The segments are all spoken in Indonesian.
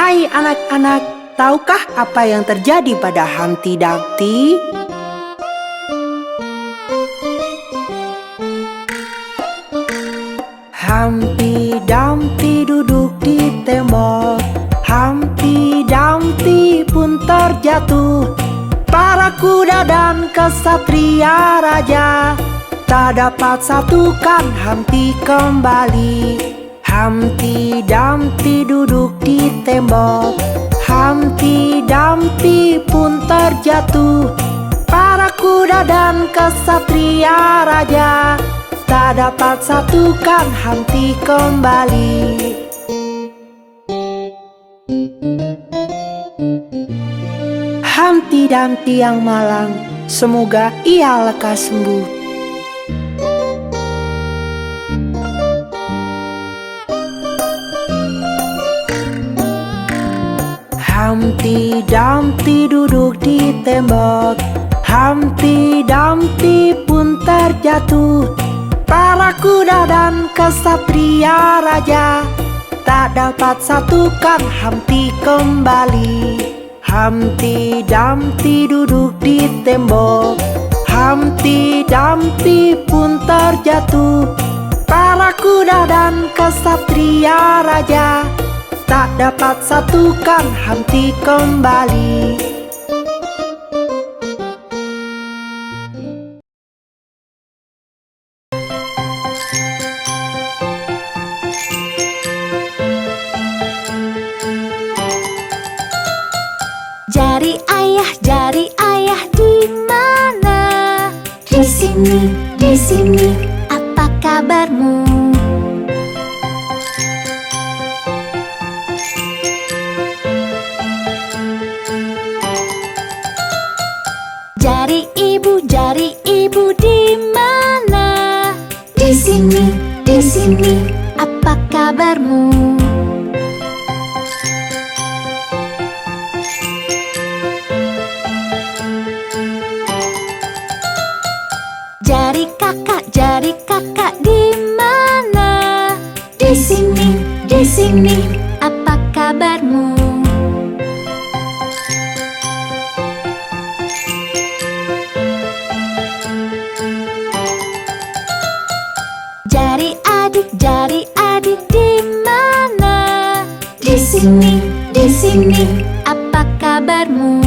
Hai anak-anak, tahukah apa yang terjadi pada Humpty Dumpty? Humpty Dumpty duduk di tembok. Humpty Dumpty pun terjatuh. Para kuda dan kesatria raja tak dapat satukan Humpty kembali. Humpty Dumpty duduk di tembok. Humpty Dumpty pun terjatuh. Para kuda dan kesatria raja tak dapat satukan Humpty kembali. Humpty Dumpty yang malang, semoga ia lekas sembuh. Humpty Dumpty duduk di tembok. Humpty Dumpty pun terjatuh. Para kuda dan kesatria raja tak dapat satukan Humpty kembali. Humpty Dumpty duduk di tembok. Humpty Dumpty pun terjatuh. Para kuda dan kesatria raja tak dapat satukan Humpty kembali. Jari ayah di mana? Di sini, apa kabarmu? Jari ibu di mana? Di sini, apa kabarmu? Jari kakak di mana? Di sini, apa kabarmu? Jari adik di mana? Di sini, apa kabarmu?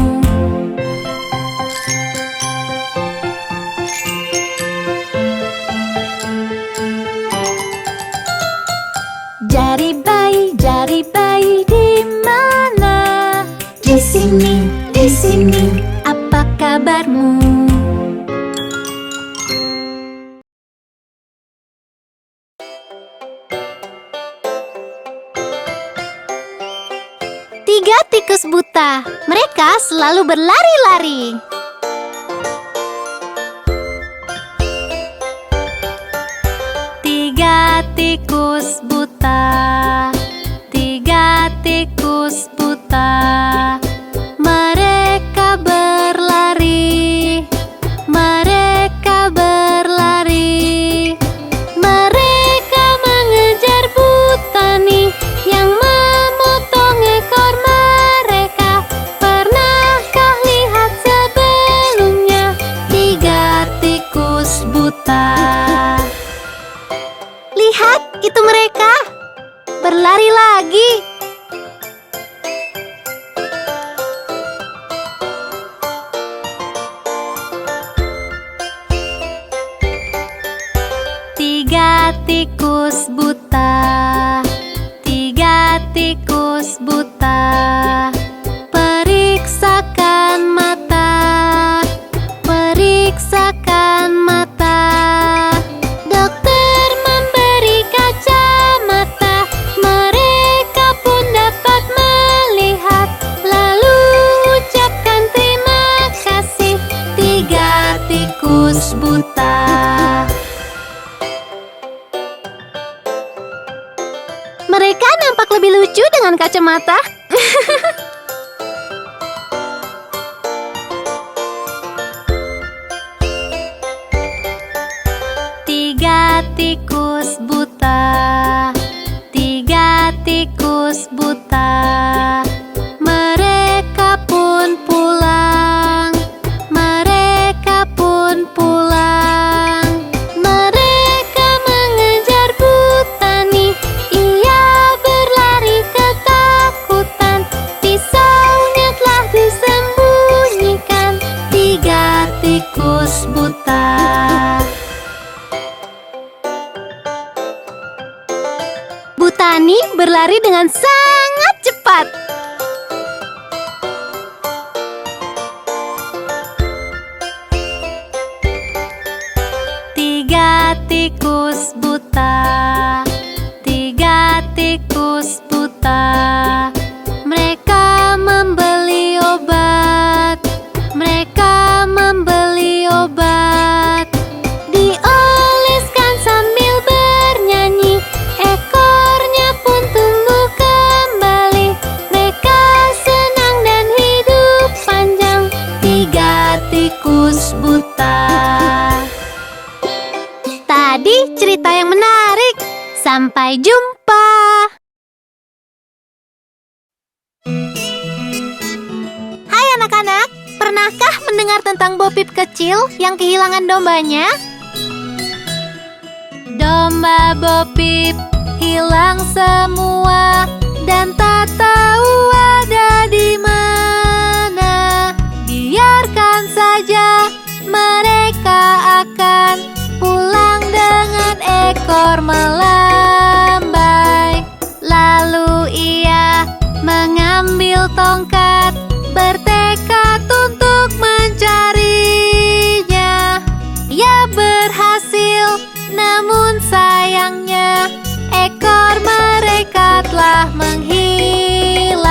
Jari bayi di mana? Di sini, apa kabarmu? Tiga tikus buta, mereka selalu berlari-lari. Tiga tikus buta, mereka berlari, mereka mengejar butani yang memotong ekor mereka. Pernahkah lihat sebelumnya tiga tikus buta? Lihat, itu mereka berlari lagi. Tiga tikus buta, periksakan mata. Dokter memberi kacamata, mereka pun dapat melihat. Lalu ucapkan terima kasih, tiga tikus buta. Mereka nampak lebih lucu dengan kacamata. Tiga tikus buta, Sunny berlari dengan sangat cepat. Tiga tikus buta, tiga tikus buta. Mereka membeli obat, mereka membeli obat. Dioleskan sambil bernyanyi, ekornya pun tumbuh kembali. Mereka senang dan hidup panjang, tiga tikus buta. Tadi cerita yang menarik. Sampai jumpa. Hai anak-anak, pernahkah mendengar tentang Bo-Peep kecil yang kehilangan dombanya? Domba Bo-Peep hilang semua dan tak tahu ada di mana. Biarkan saja, mereka akan pulang dengan ekor melambai. Lalu ia mengambil tongkat, bertekad untuk mencarinya. Ia berhasil, namun sayangnya ekor mereka telah menghilang.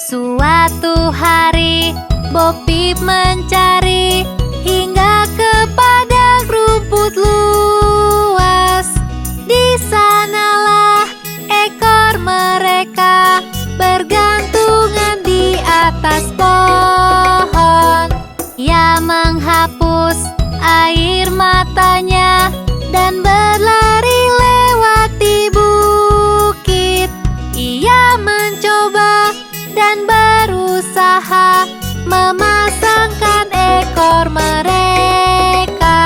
Suatu hari, Bo-Peep mencari hingga ke padang rumput luas. Di sanalah ekor mereka bergantungan di atas pohon. Ia menghapus air matanya dan berlari lewati bukit. Ia mencoba dan berusaha memasangkan ekor mereka.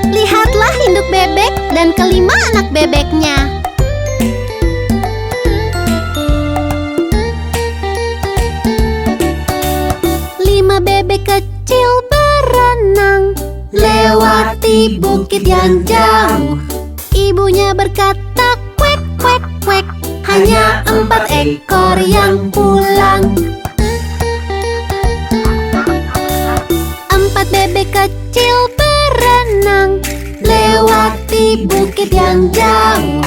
Lihatlah induk bebek dan kelima anak bebeknya. Bebek kecil berenang lewati bukit yang jauh. Ibunya berkata, "Kwek, kwek, kwek." Hanya 4 ekor yang pulang. 4 bebek kecil berenang lewati bukit yang jauh.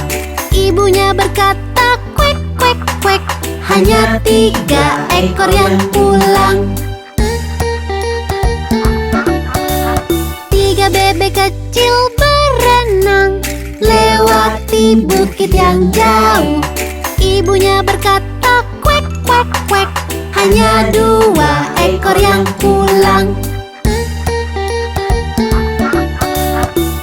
Ibunya berkata, "Kwek, kwek, kwek." Hanya 3 ekor yang pulang. Bebek kecil berenang lewati bukit yang jauh. Ibunya berkata, "Kwek, kwek, kwek." Hanya 2 ekor yang pulang.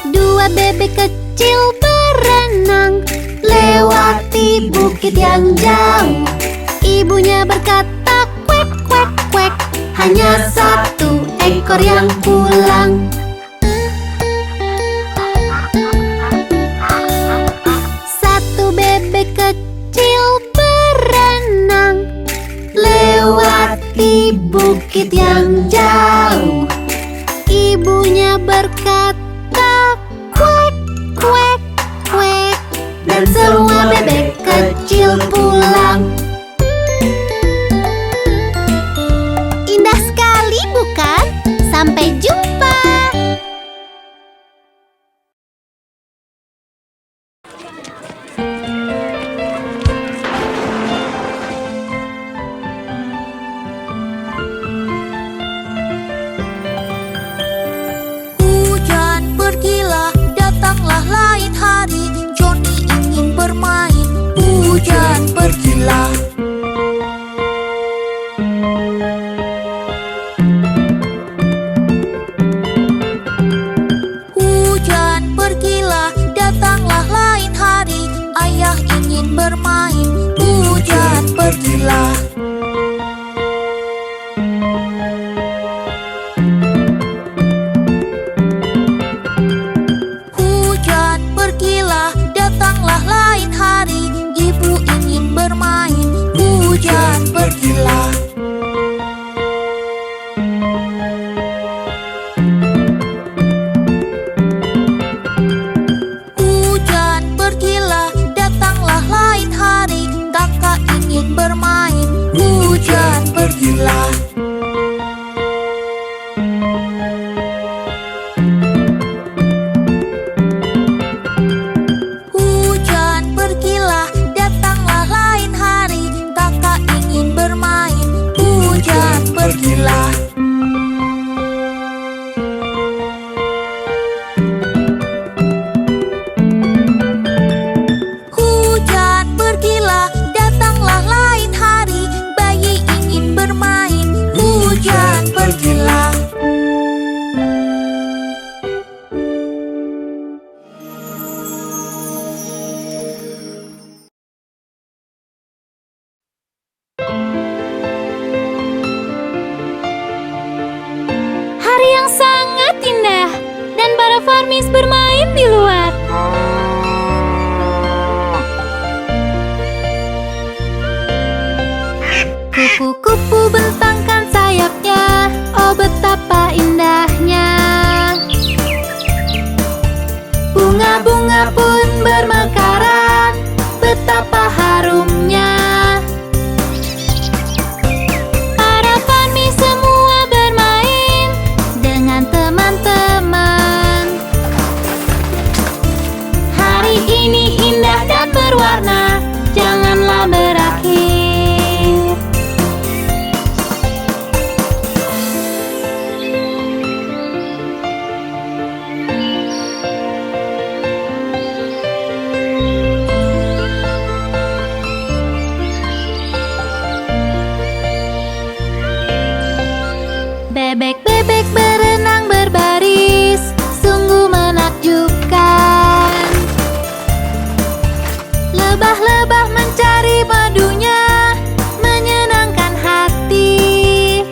2 bebek kecil berenang lewati bukit yang jauh. Ibunya berkata, "Kwek, kwek, kwek." Hanya 1 ekor yang pulang. 1 bebek kecil berenang lewati bukit yang jauh. Ibunya berkata, "Kwek, kwek, kwek." Dan semua bebek kecil pulang. Indah sekali, bukan? Sampai jumpa. Hujan pergilah, datanglah lain hari. Johnny ingin bermain. Hujan pergilah. Hujan pergilah, datanglah lain hari. Ayah ingin bermain. Hujan pergilah. Hujan pergilah. Hujan pergilah, datanglah lain hari. Kakak ingin bermain. Hujan pergilah. Hujan pergilah, datanglah lain hari. Kakak ingin bermain. Hujan pergilah. Hujan pergilah, datanglah lain hari. Bayi ingin bermain. Hujan pergilah. Hari yang sangat indah dan para farmis bermain di luar. Kupu-kupu bentangkan sayapnya, oh betapa indahnya. Bunga-bunga pun bermekaran, betapa harumnya. Para farmis semua bermain dengan teman-teman. Hari ini indah dan berwarna, janganlah berakhir. Bebek-bebek berenang berbaris, sungguh menakjubkan. Lebah-lebah mencari madunya, menyenangkan hati.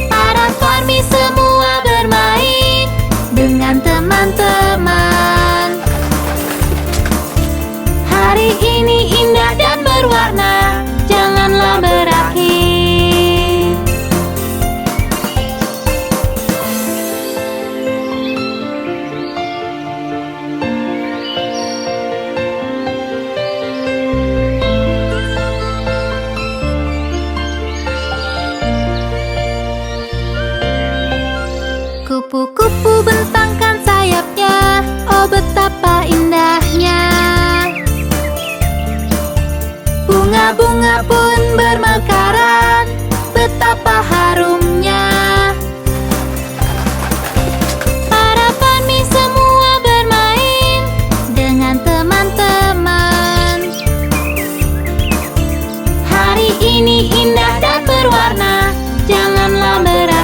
Para farmis semua bermain dengan teman-teman. Hari ini indah dan berwarna, janganlah berakhir. Kupu-kupu bentangkan sayapnya, oh betapa indahnya. Bunga-bunga pun bermekaran, betapa harumnya. Para farmis semua bermain dengan teman-teman. Hari ini indah dan berwarna, janganlah berakhir.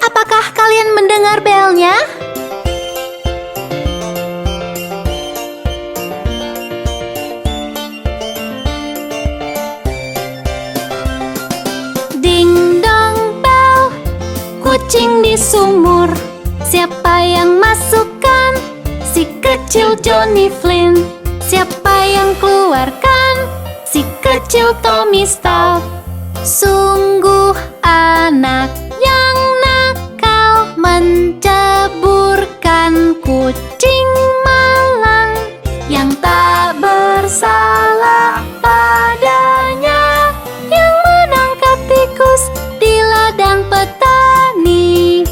Apakah kalian mendengar belnya? Ding dong bell, kucing di sumur. Siapa yang masukkan? Si kecil Johnny Flynn. Siapa yang keluarkan? Si kecil Tommy Stout. Sungguh anak yang nakal, menceburkan kucing malang yang tak bersalah padanya, yang menangkap tikus di ladang petani.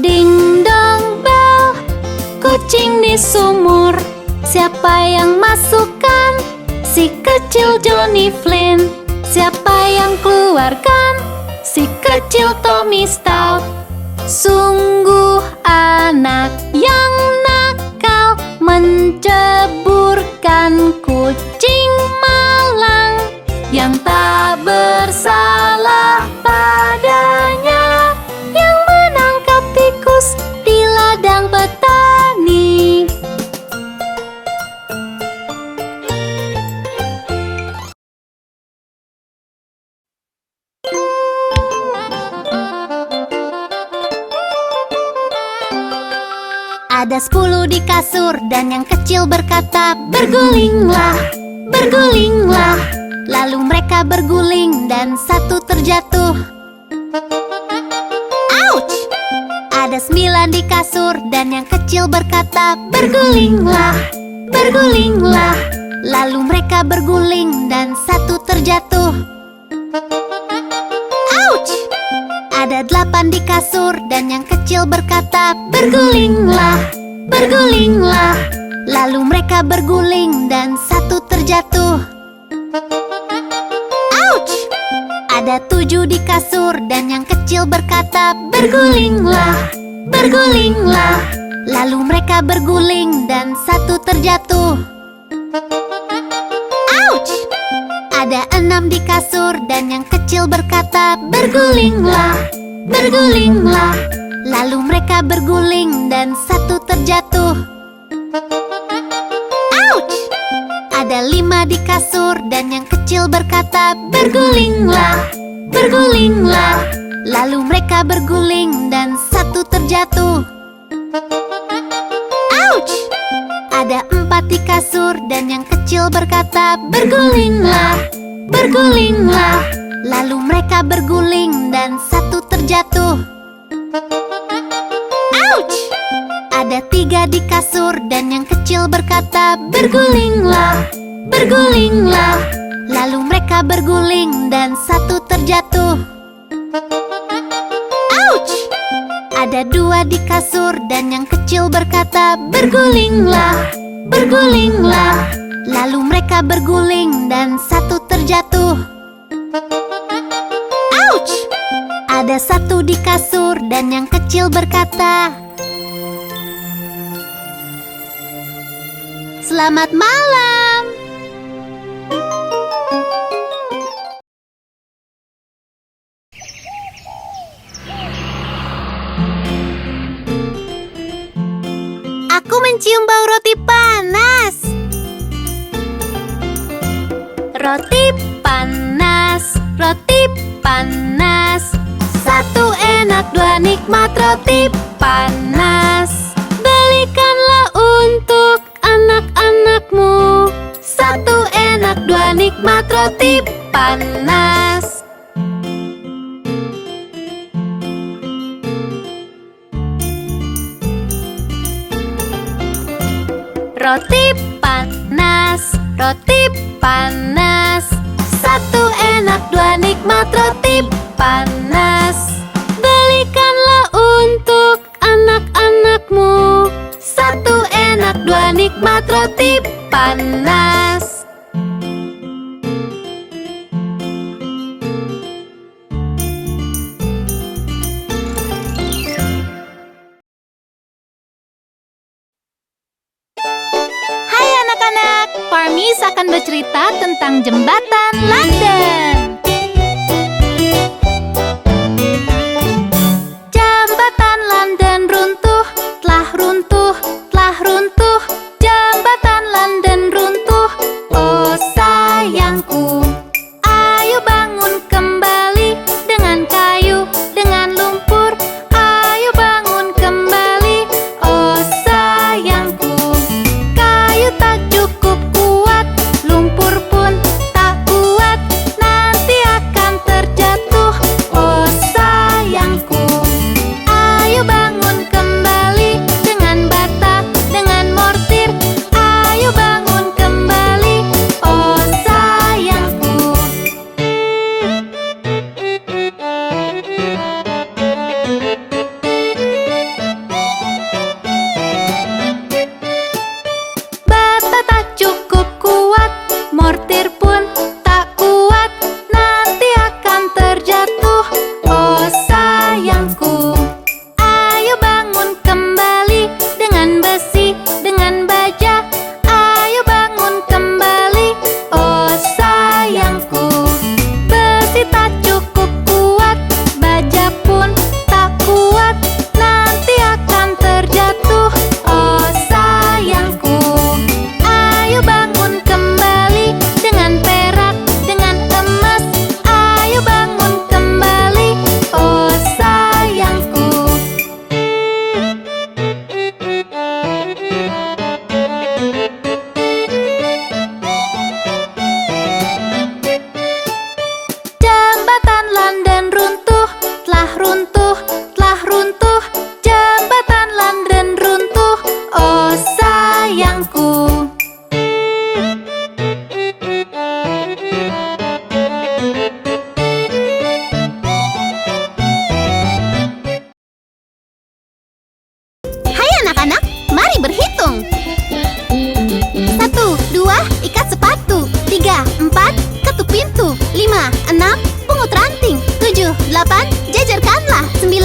Ding dong bell, kucing di sumur. Siapa yang masukkan? Si kecil Johnny Flynn. Siapa yang keluarkan? Si kecil Tommy Stout. Sungguh anak yang nakal, menceburkan kucing malang yang tak bersalah padanya, yang menangkap tikus di ladang petani. Ada 10 di kasur dan yang kecil berkata, "Bergulinglah, bergulinglah." Lalu mereka berguling dan satu terjatuh. Ouch! Ada 9 di kasur dan yang kecil berkata, "Bergulinglah, bergulinglah." Lalu mereka berguling dan satu terjatuh. Ouch! Ada 8 di kasur dan yang kecil berkata, "Bergulinglah, bergulinglah." Lalu mereka berguling dan satu terjatuh. Ouch! Ada 7 di kasur dan yang kecil berkata, "Bergulinglah, bergulinglah." Lalu mereka berguling dan satu terjatuh. Ouch! Ada 6 di kasur dan yang kecil berkata, "Bergulinglah, bergulinglah." Lalu mereka berguling dan satu terjatuh. Ouch! Ada 5 di kasur dan yang kecil berkata, "Bergulinglah, bergulinglah." Lalu mereka berguling dan satu terjatuh. Ouch! Ada 4 di kasur dan yang kecil berkata, "Bergulinglah, bergulinglah." Lalu mereka berguling dan satu terjatuh. Ouch! Ada 3 di kasur dan yang kecil berkata, "Bergulinglah, bergulinglah." Lalu mereka berguling dan satu terjatuh. Ouch! Ada 2 di kasur dan yang kecil berkata, "Bergulinglah, bergulinglah." Lalu mereka berguling dan satu terjatuh. Ouch! Ada 1 di kasur dan yang kecil berkata, "Selamat malam." Aku mencium bau roti panas. Roti panas, roti panas. Satu enak, dua nikmat roti panas. Belikanlah untuk anak-anakmu. Satu enak, dua nikmat roti panas. Roti panas, roti panas. Satu enak, dua nikmat roti panas. Belikanlah untuk anak-anakmu. Satu enak, dua nikmat roti panas. Hai anak-anak, Parmis akan bercerita tentang jembatan London. Jembatan London runtuh, telah runtuh, telah runtuh. Jembatan London runtuh, oh sayangku. Ayo bangun kembali dengan kayu, dengan lumpur. Ayo bangun kembali, oh sayangku. Kayu tak cukup kuat, lumpur pun tak kuat.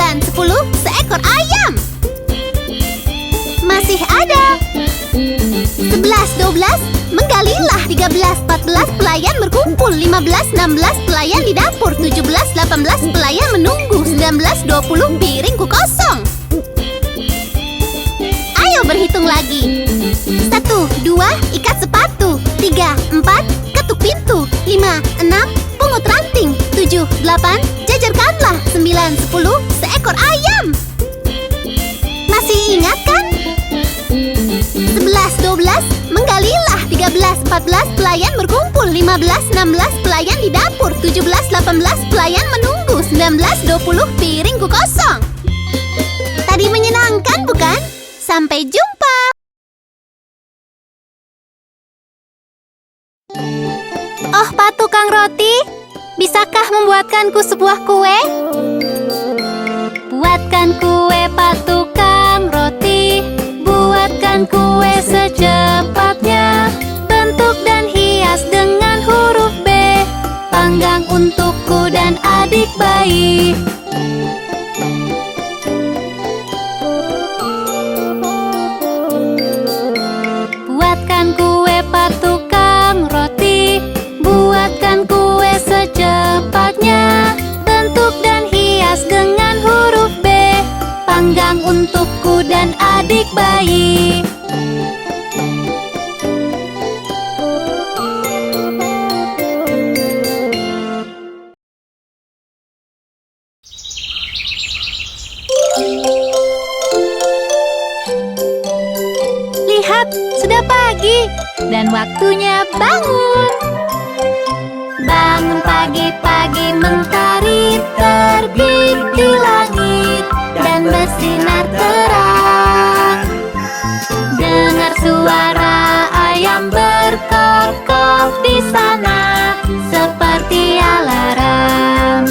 9, 10, seekor ayam. Masih ada. 11, 12, menggalilah. 13, 14, pelayan berkumpul. 15, 16, pelayan di dapur. 17, 18, pelayan menunggu. 19, 20, piringku kosong. Ayo berhitung lagi. 1, 2, ikat sepatu. 3, 4, ketuk pintu. 5, 6, pungut ranting. 7, 8, jajarkanlah. 9, 10, seekor ayam. Masih ingat kan? 11, 12, menggalilah. 13, 14, pelayan berkumpul. 15, 16, pelayan di dapur. 17, 18, pelayan menunggu. 19, 20, piringku kosong. Tadi menyenangkan, bukan? Sampai jumpa. Oh, Pak Tukang Roti, bisakah membuatkanku sebuah kue? Buatkan kue, Pak Tukang Roti. Buatkan kue secepatnya. Bentuk dan hias dengan huruf B. Panggang untukku dan adik bayi. Buatkan kue, Pak Tukang Roti. Buatkan kue secepatnya. Bentuk dan hias dengan huruf B. Panggang untukku dan adik bayi. Lihat, sudah pagi dan waktunya bangun. Bangun pagi-pagi, mentari terbit di langit dan bersinar terang. Dengar suara ayam berkokok di sana seperti alarm.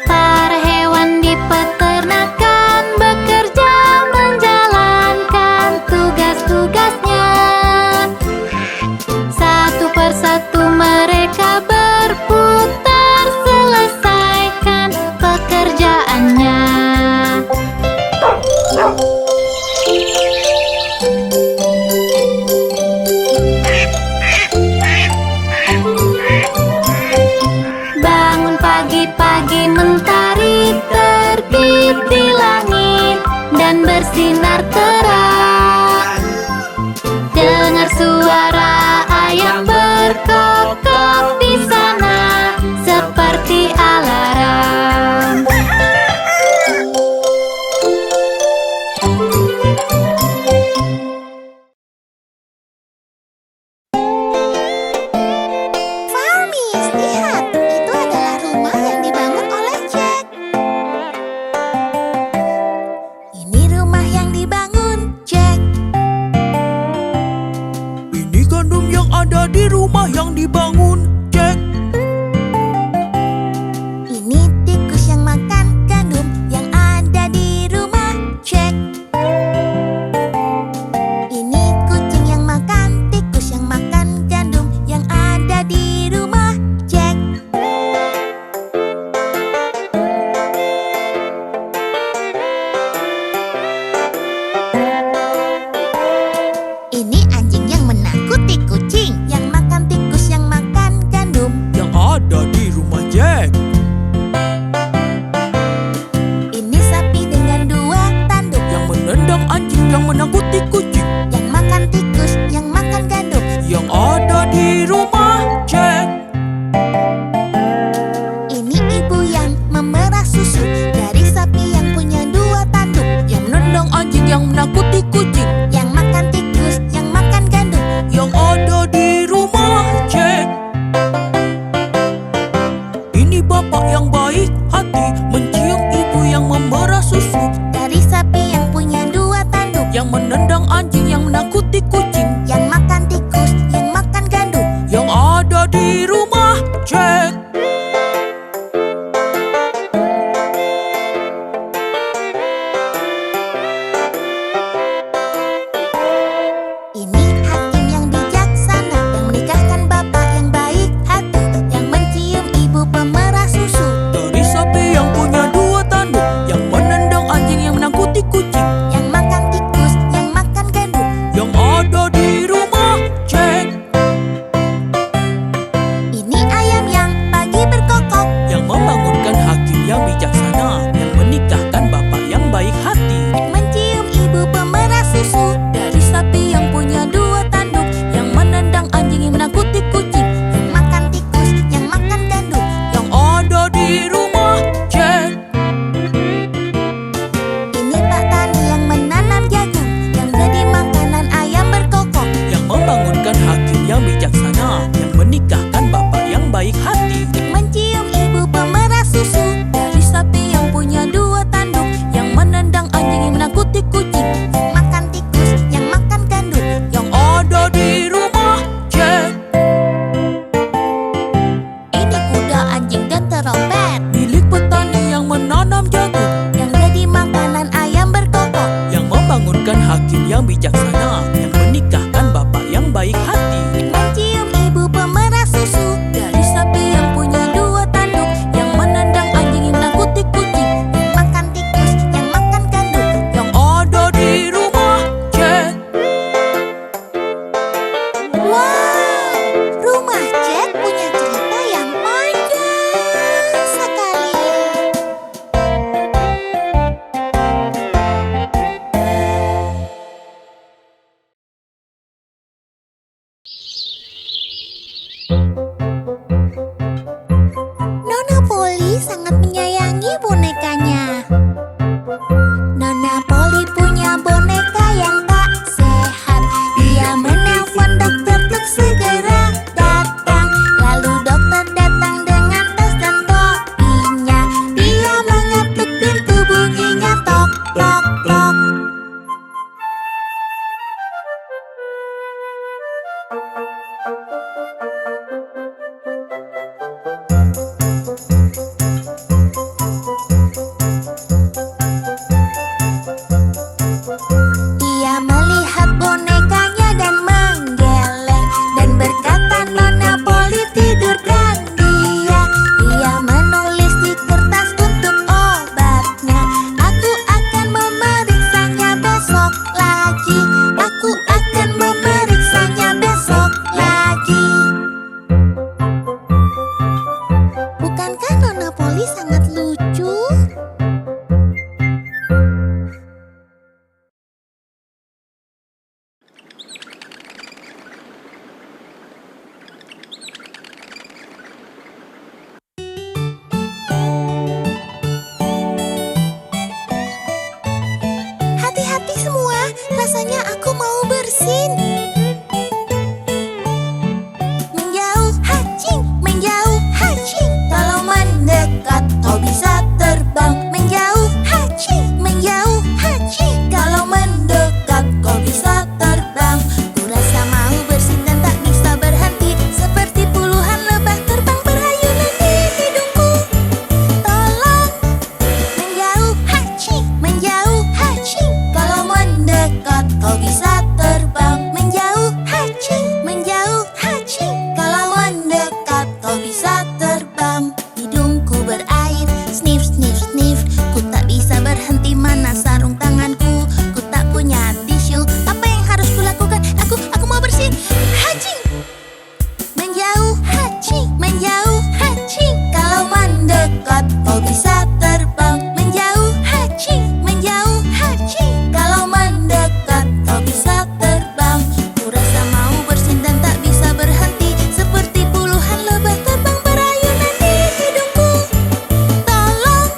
Para hewan di peternakan bekerja menjalankan tugas-tugasnya. Satu persatu mereka berputar selesaikan pekerjaannya. Bangun pagi-pagi, mentari terbit di langit dan bersinar terang. Dengar suara ayam berkokok di sana seperti alarm. Farmis, lihat, itu adalah rumah yang dibangun oleh Jack. Ini rumah yang dibangun Jack. Ini gandum yang ada di rumah yang dibangun Jack. Ini tikus yang makan gandum yang ada di rumah Jack. Ini kucing yang makan tikus yang makan gandum yang ada di rumah Jack. Ini anjing yang menakuti kucing yang makan tikus yang makan gandum. Yang ada di rumah Jack. Ini sapi dengan dua tanduk Yang menendang anjing yang menakuti kucing. yang makan tikus yang makan gandum. Yang ada di rumah Jack. Ini ibu yang memerah susu dari sapi yang punya dua tanduk Yang menendang anjing yang menakuti kucing. yang makan tikus yang makan gandum. Yang ada di rumah Jack. Ini bapak yang baik hati mencium ibu yang memerah susu. Dari sapi yang punya dua tanduk Yang menendang anjing yang menakuti kucing. yang makan tikus yang makan gandum. Yang ada di rumah Jack. anak yang menikahkan bapak yang baik hati. Mencium ibu pemerah susu dari sapi yang punya 2 tanduk, yang menendang anjing, yang nakuti kucing, yang makan tikus, yang makan kandung. Yang ada di rumah Jack. Wow, rumah Jack punya cerita yang panjang sekali. Nona Polly sangat menyayangi bonekanya. Nona Polly punya boneka yang tak sehat. Dia menelpon dokter untuk segera datang. Lalu dokter datang dengan tas dan topinya. Dia mengetuk pintu, bunyinya tok tok tok. Ia melihat bonekanya dan menggeleng dan berkata, Nona Polly tidur dan dia menulis di kertas untuk obatnya. Aku akan memeriksanya besok lagi. Aku akan memeriksanya besok lagi. Bukankah Nona Polly sangat lucu? Hati-hati semua, rasanya aku mau bersin. Menjauh, hacing, menjauh, hacing. Kalau mendekat, kau bisa terbang. Menjauh, hacing, menjauh, hacing. Kalau mendekat, kau bisa terbang. Ku rasa mau bersin dan tak bisa berhenti, seperti puluhan lebah terbang berayunan di hidungku. Tolong, menjauh, hacing, menjauh, hacing. Kalau mendekat, kau bisa terbang. Menjauh, hacing, menjauh, hacing. Kalau mendekat, kau bisa terbang. Hidungku berair, sniff, sniff, sniff. Ku tak bisa berhenti, mana sarung tanganku? Ku tak punya tisu, apa yang harus kulakukan? Aku mau bersin. Hacing, menjauh, hacing, menjauh, hacing. Kalau mendekat, kau bisa terbang. Menjauh, hacing, menjauh, hacing. Kalau mendekat, kau bisa terbang. Ku rasa mau bersin dan tak bisa berhenti, seperti puluhan lebah terbang berayunan di hidungku. Tolong,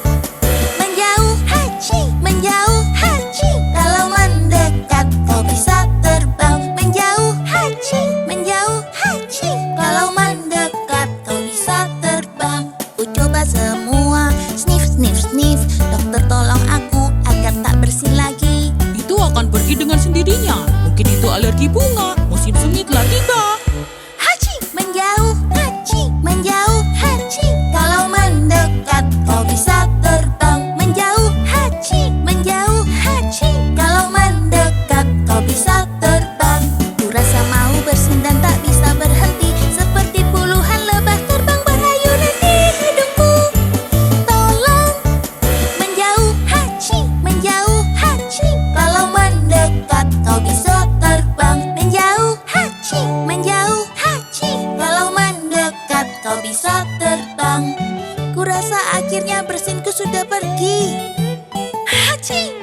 menjauh, hacing, menjauh, hacing. Kalau mendekat, kau bisa terbang. Menjauh, hacing, menjauh, hacing. Kalau mendekat, kau bisa terbang. Ku coba semua, sniff, sniff, sniff. Dokter tolong aku agar tak bersin lagi. Itu akan pergi dengan sendirinya. Mungkin itu alergi bunga. Musim semi telah tiba. Hacing, menjauh, hacing, menjauh, hacing. Kalau mendekat, kau bisa terbang. Menjauh, hacing, menjauh, hacing. Kalau mendekat, kau bisa terbang. Ku rasa mau bersin dan tak bisa berhenti, seperti puluhan lebah terbang berayunan di hidungku. Tolong, menjauh, hacing, menjauh, hacing. Kalau mendekat, kau bisa terbang. Menjauh, hacing, menjauh, hacing. Kalau mendekat, kau bisa terbang. Ku rasa akhirnya bersinku sudah pergi. Hacing.